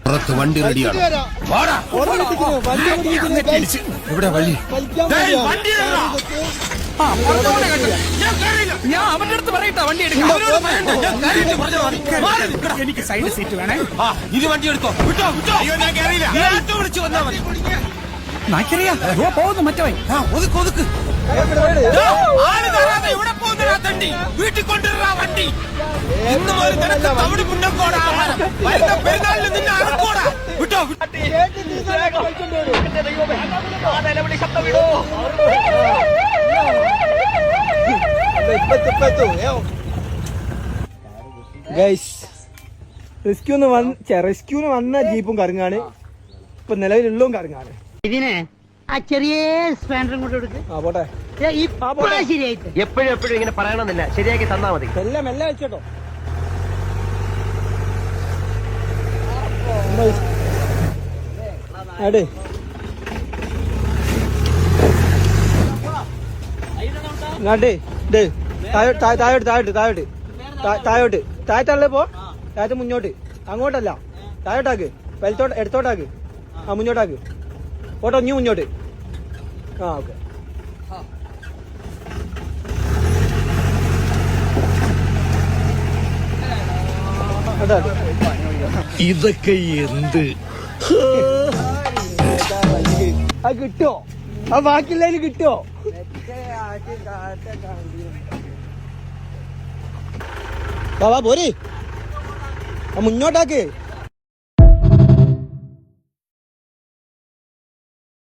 പുറത്ത് വണ്ടി റെഡിയാണ്. ഇവിടെ വഴി ഞാൻ അവന്റെ അടുത്ത് പറയട്ടെ വണ്ടി എനിക്ക് സൈഡ് സീറ്റ് വേണേ. ഇത് വണ്ടി എടുത്തോ. വിളിച്ചു വന്നാ മതി. നാക്കറിയാ പോകുന്നു മറ്റവൻ. ഒതുക്ക് ഇവിടെ പോകുന്ന തണ്ടി വീട്ടിൽ കൊണ്ടുവരാ വണ്ടി. ഇന്ന് അവിടെ മുന്നോട്ടാ പെരുന്നാളിന് നിന്നെ അറക്കോടാ. വിട്ടോ റെസ്ക്യൂന് വന്ന ജീപ്പും കറങ്ങാണ്. ഇപ്പൊ നിലവിലുള്ളതും കറങ്ങാണ്. ഇതിനെ ആ ചെറിയ സ്പാൻഡറും കൊണ്ട് കൊടുക്ക്. പോട്ടെ. ശരിയായിട്ട് എപ്പോഴും ഇങ്ങനെ പറയണമെന്നില്ല, ശരിയാക്കി തന്നാ മതി. മെല്ലെ വെച്ചോട്ടോ. അടേ താഴോട്ടല്ലേ പോ. താഴത്ത് മുന്നോട്ട്, അങ്ങോട്ടല്ല, താഴോട്ടാക്ക്, വലത്തോട്ട് എടുത്തോട്ടാക്ക്. മുന്നോട്ടാക്ക്. ഓട്ടോ ഇനി മുന്നോട്ട്. ഓക്കെ. ഇതൊക്കെ എന്ത് കിട്ടോ? ബാക്കിയുള്ളതിന് കിട്ടോ? പോരെ മുന്നോട്ടാക്ക്.